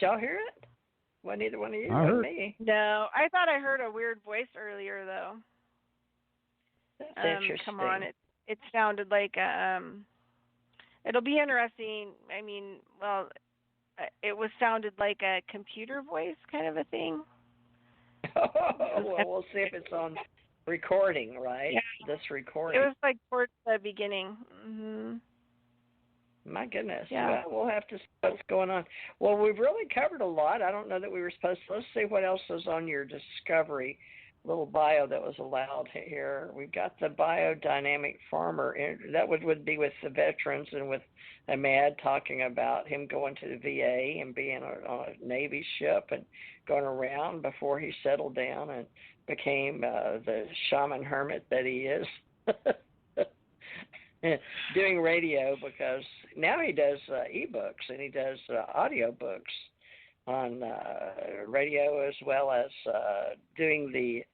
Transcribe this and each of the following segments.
y'all hear it? Well, neither one of you, I wasn't heard. me. No, I thought I heard a weird voice earlier though. That's interesting. Come on, it sounded like it'll be interesting. I mean, well, it was sounded like a computer voice kind of a thing. Well, we'll see if it's on recording, right? Yeah. This recording. It was like towards the beginning. Mm-hmm. My goodness. Yeah. Well, we'll have to see what's going on. Well, we've really covered a lot. I don't know that we were supposed to. Let's see what else is on your discovery little bio that was allowed here. We've got the biodynamic farmer. That would be with the veterans and with Ahmad talking about him going to the VA and being on a Navy ship and going around before he settled down and became the shaman hermit that he is. Doing radio, because now he does ebooks and he does audio books on radio, as well as doing the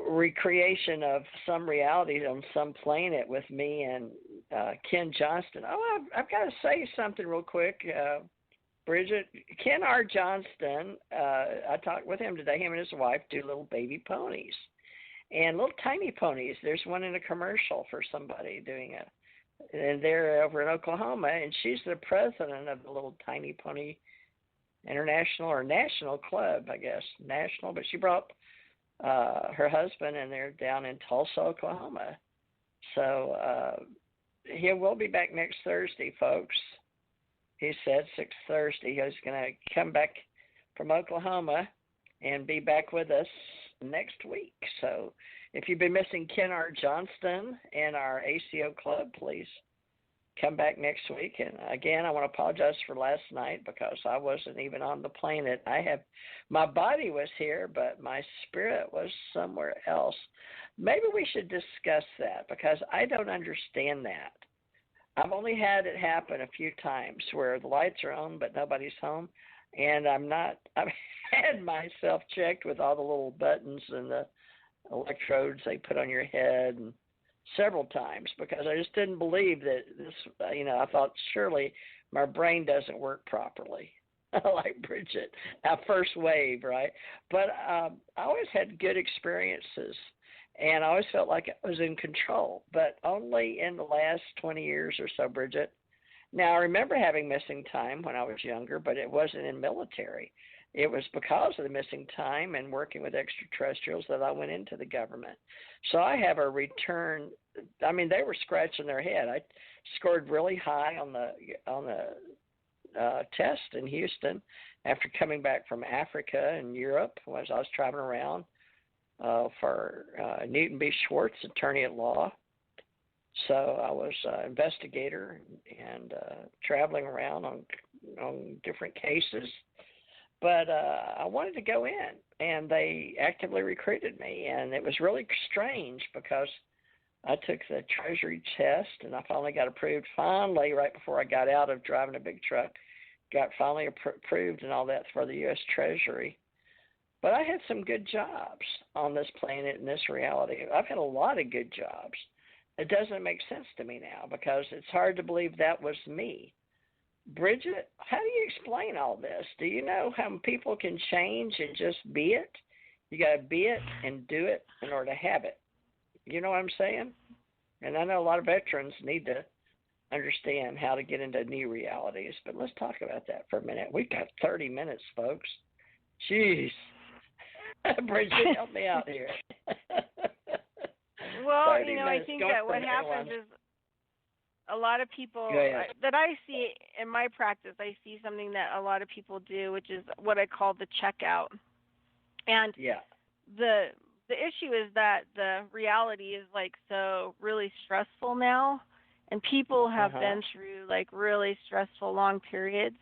recreation of some realities on some planet with me and Ken Johnston. Oh, I've got to say something real quick. Bridgett, Ken R. Johnston, I talked with him today. Him and his wife do little baby ponies. And little tiny ponies. There's one in a commercial for somebody doing it. And they're over in Oklahoma, and she's the president of the Little Tiny Pony International or National Club, I guess. National, but she brought her husband, and they're down in Tulsa, Oklahoma. So he will be back next Thursday, folks. He said 6 Thursday. He's going to come back from Oklahoma and be back with us next week. So if you've been missing Ken R. Johnston and our ACO club, please come back next week. And again, I want to apologize for last night because I wasn't even on the planet. My body was here, but my spirit was somewhere else. Maybe we should discuss that because I don't understand that. I've only had it happen a few times where the lights are on but nobody's home. And I've had myself checked with all the little buttons and the electrodes they put on your head and several times because I just didn't believe that this, I thought surely my brain doesn't work properly. Like Bridgett, our first wave, right? But I always had good experiences and I always felt like I was in control, but only in the last 20 years or so, Bridgett. Now, I remember having missing time when I was younger, but it wasn't in military. It was because of the missing time and working with extraterrestrials that I went into the government. So I have a return. I mean, they were scratching their head. I scored really high on the test in Houston after coming back from Africa and Europe as I was traveling around for Newton B. Schwartz, attorney at law. So I was an investigator and traveling around on different cases. But I wanted to go in, and they actively recruited me. And it was really strange because I took the Treasury test, and I finally got approved. Finally, right before I got out of driving a big truck, got finally approved and all that for the U.S. Treasury. But I had some good jobs on this planet in this reality. I've had a lot of good jobs. It doesn't make sense to me now because it's hard to believe that was me. Bridgett, how do you explain all this? Do you know how people can change and just be it? You got to be it and do it in order to have it. You know what I'm saying? And I know a lot of veterans need to understand how to get into new realities, but let's talk about that for a minute. We've got 30 minutes, folks. Jeez. Bridgett, help me out here. Well, I think that what happens is a lot of people that I see in my practice, I see something that a lot of people do, which is what I call the checkout. And the issue is that the reality is like so really stressful now, and people have been through like really stressful long periods,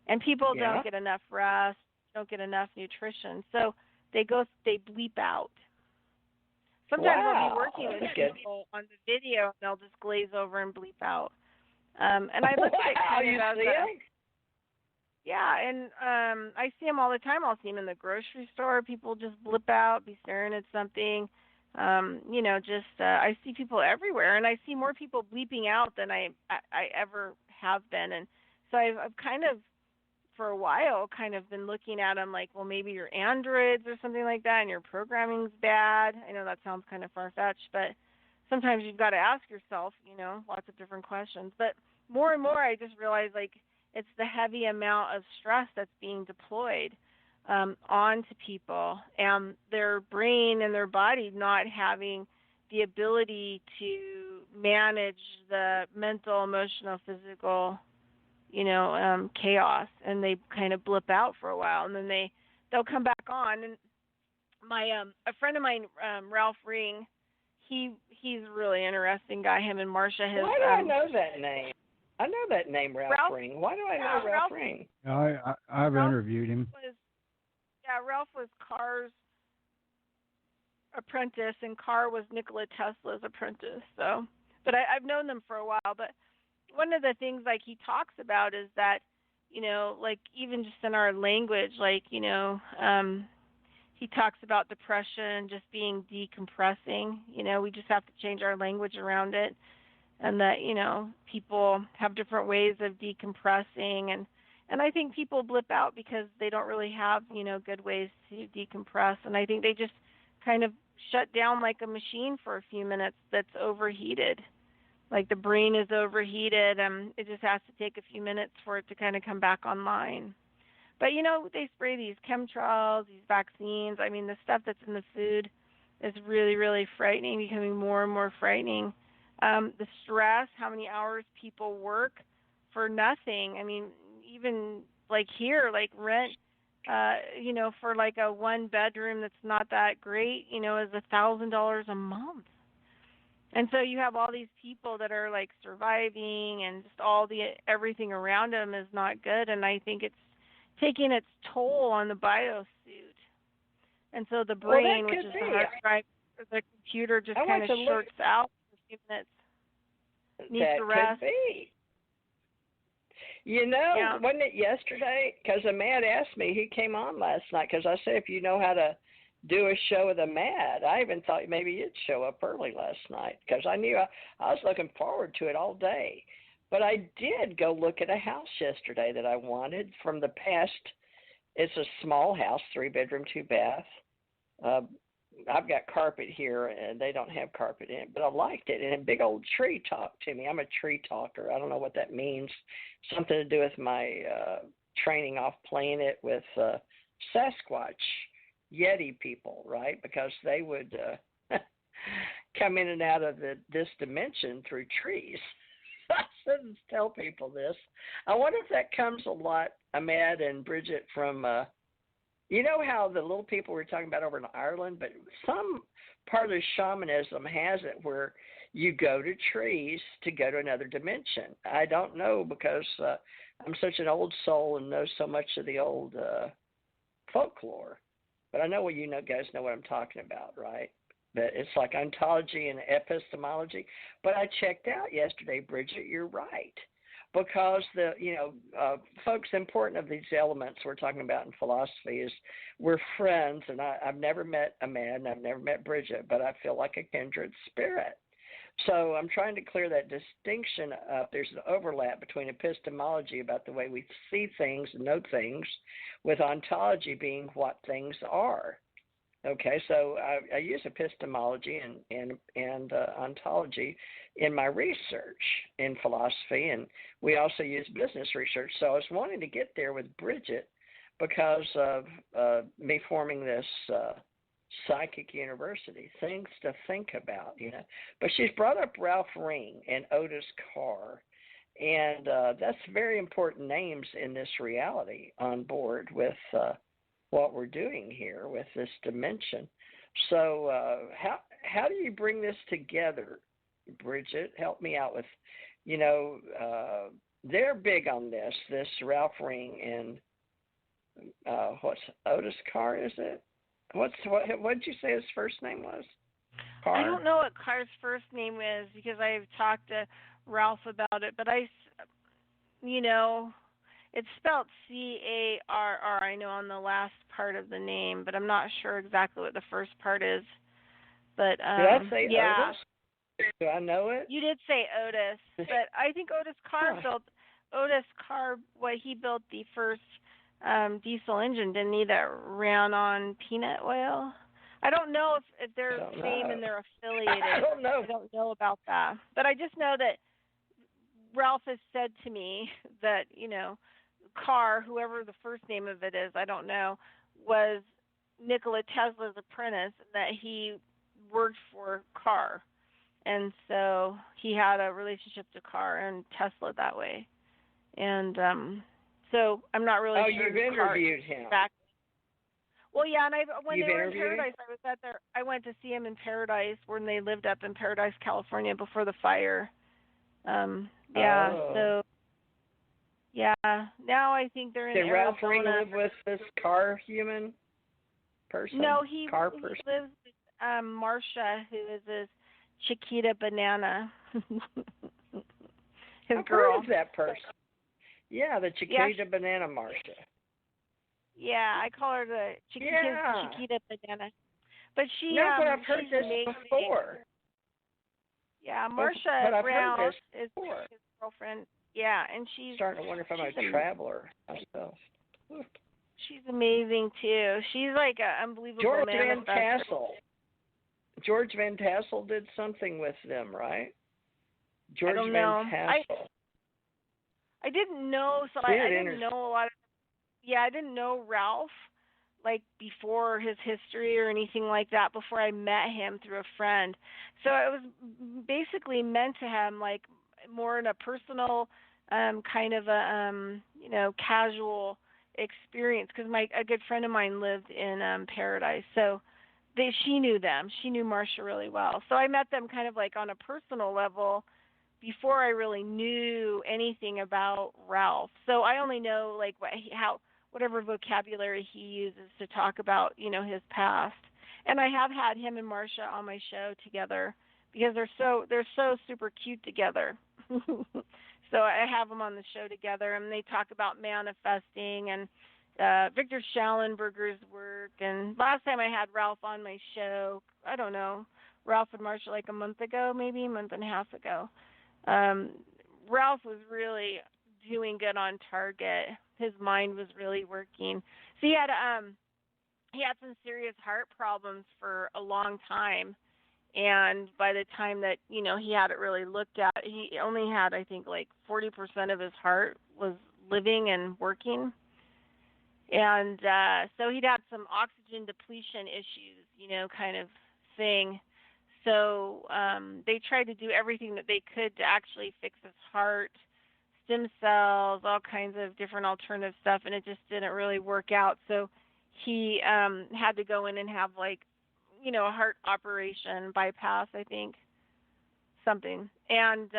and people don't get enough rest, don't get enough nutrition, so they bleep out. Sometimes I'll be working with people on the video, and they'll just glaze over and bleep out. And I look at it kind of as and I see them all the time. I'll see them in the grocery store. People just blip out, be staring at something. I see people everywhere, and I see more people bleeping out than I ever have been. And so I've kind of for a while kind of been looking at them like, well, maybe you're androids or something like that and your programming's bad. I know that sounds kind of far-fetched, but sometimes you've got to ask yourself, lots of different questions. But more and more I just realize, like, it's the heavy amount of stress that's being deployed onto people, and their brain and their body not having the ability to manage the mental, emotional, physical, chaos, and they kind of blip out for a while, and then they'll come back on. And my a friend of mine, Ralph Ring, he's a really interesting guy. Him and Marcia. Why do I know that name? I know that name, Ralph Ring. Why do I know Ralph Ring? I've interviewed him. Ralph was Carr's apprentice, and Carr was Nikola Tesla's apprentice. So, but I've known them for a while. But one of the things, like, he talks about is that, like, even just in our language, like, he talks about depression just being decompressing. We just have to change our language around it, and that, people have different ways of decompressing, and I think people blip out because they don't really have, good ways to decompress, and I think they just kind of shut down like a machine for a few minutes that's overheated. Like the brain is overheated, and it just has to take a few minutes for it to kind of come back online. But, they spray these chemtrails, these vaccines. I mean, the stuff that's in the food is really, really frightening, becoming more and more frightening. The stress, how many hours people work for nothing. I mean, even like here, like rent, for like a one bedroom that's not that great, is $1,000 a month. And so you have all these people that are like surviving, and just everything around them is not good. And I think it's taking its toll on the biosuit. And so the brain, which is the hard drive, the computer just kind of shorts out for a few minutes. Needs to rest. Could be. Wasn't it yesterday? Because Matt asked me, he came on last night, because I said, if you know how to do a show with a Matt, I even thought maybe you'd show up early last night, because I knew I was looking forward to it all day. But I did go look at a house yesterday that I wanted from the past. It's a small house, 3-bedroom, 2-bath. I've got carpet here, and they don't have carpet in it, but I liked it. And a big old tree talked to me. I'm a tree talker. I don't know what that means. Something to do with my training off playing it with Sasquatch, Yeti people, right? Because they would come in and out of this dimension through trees. I shouldn't tell people this. I wonder if that comes a lot, Ahmed and Bridgett, from you know how the little people we're talking about over in Ireland, but some part of shamanism has it where you go to trees to go to another dimension. I don't know, because I'm such an old soul and know so much of the old folklore. But I know guys know what I'm talking about, right? That it's like ontology and epistemology. But I checked out yesterday, Bridgett, you're right. Because folks, important of these elements we're talking about in philosophy is we're friends, and I've never met a man, and I've never met Bridgett, but I feel like a kindred spirit. So I'm trying to clear that distinction up. There's an overlap between epistemology, about the way we see things and know things, with ontology being what things are. Okay, so I use epistemology and ontology in my research in philosophy, and we also use business research. So I was wanting to get there with Bridgett because of me forming this psychic university, things to think about, But she's brought up Ralph Ring and Otis Carr, and that's very important names in this reality on board with what we're doing here with this dimension. So how do you bring this together, Bridgett? Help me out with, they're big on this Ralph Ring and what's Otis Carr, is it? What did you say his first name was? Carr? I don't know what Carr's first name is, because I've talked to Ralph about it, but it's spelled C-A-R-R, I know, on the last part of the name, but I'm not sure exactly what the first part is. But did I say Otis? Do I know it? You did say Otis, but I think Otis Carr he built the first diesel engine, didn't he, that ran on peanut oil? I don't know if they're the same and they're affiliated. I don't know. I don't know about that. But I just know that Ralph has said to me that, Carr, whoever the first name of it is, I don't know, was Nikola Tesla's apprentice, that he worked for Carr. And so he had a relationship to Carr and Tesla that way. And so I'm not really sure. Oh, you've interviewed him. Well, yeah, and when they were in Paradise, I went to see him in Paradise when they lived up in Paradise, California before the fire. So yeah, now I think they're in Arizona. Did Ralph live with this Carr human person? No, he lives with Marcia, who is his Chiquita Banana. His girl. Heard of that person. Yeah, the Chiquita Banana Marcia. Yeah, I call her the Chiquita Banana. But she but I've heard this before. Yeah, Marcia Brown is his girlfriend. Yeah, and she's starting to wonder if I'm a traveler myself. She's amazing too. She's like an unbelievable George Van Tassel did something with them, right? I don't know. I didn't know, so I didn't know a lot of. Yeah, I didn't know Ralph, like, before his history or anything like that, before I met him through a friend. So it was basically meant to him, like, more in a personal kind of a, casual experience, because a good friend of mine lived in Paradise. So she knew them. She knew Marcia really well. So I met them kind of like on a personal level before I really knew anything about Ralph. So I only know like whatever vocabulary he uses to talk about, his past. And I have had him and Marcia on my show together because they're so super cute together. So I have them on the show together, and they talk about manifesting and Victor Schallenberger's work. And last time I had Ralph on my show, I don't know, Ralph and Marcia like a month ago, maybe a month and a half ago. Ralph was really doing good on target. His mind was really working. So he had some serious heart problems for a long time, and by the time that he had it really looked at, he only had, I think, like 40% of his heart was living and working, and so he'd had some oxygen depletion issues, kind of thing. So they tried to do everything that they could to actually fix his heart, stem cells, all kinds of different alternative stuff, and it just didn't really work out. So he had to go in and have like, a heart operation, bypass, I think, something. And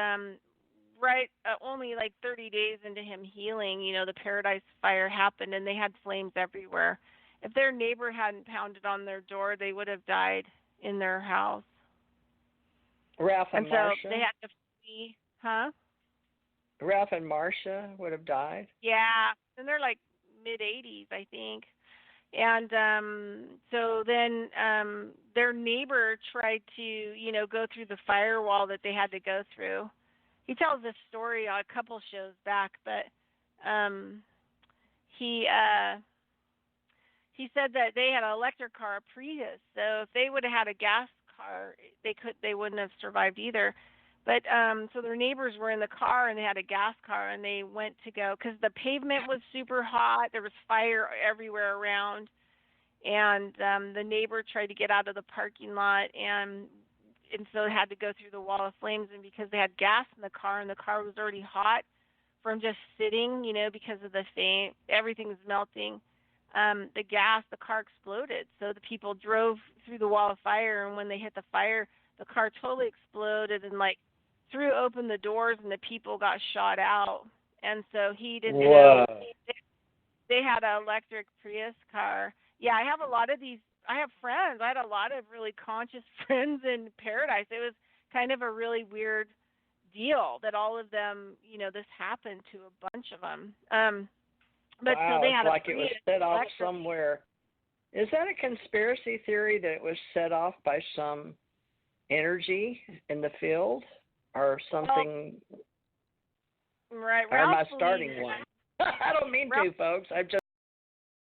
only like 30 days into him healing, the Paradise Fire happened, and they had flames everywhere. If their neighbor hadn't pounded on their door, they would have died in their house. Ralph and Marcia? So they had to flee. Huh? Ralph and Marcia would have died? Yeah, and they're like mid-80s, I think. And so then their neighbor tried to, go through the firewall that they had to go through. He tells this story a couple shows back, but he said that they had an electric car, a Prius. So if they would have had a gas car, they wouldn't have survived either. But so their neighbors were in the car, and they had a gas car, and they went to go because the pavement was super hot. There was fire everywhere around, and the neighbor tried to get out of the parking lot, and so they had to go through the wall of flames. And because they had gas in the car, and the car was already hot from just sitting, because of the flame, everything was melting. The car exploded. So the people drove through the wall of fire, and when they hit the fire, the car totally exploded and threw open the doors, and the people got shot out. And so he didn't know. They had an electric Prius car. Yeah, I have a lot of these. I have friends. I had a lot of really conscious friends in Paradise. It was kind of a really weird deal that all of them, this happened to a bunch of them. But wow, so they had it's like it was set off somewhere. Is that a conspiracy theory that it was set off by some energy in the field or something? Right. Or am I starting one? I don't mean to, folks. I'm just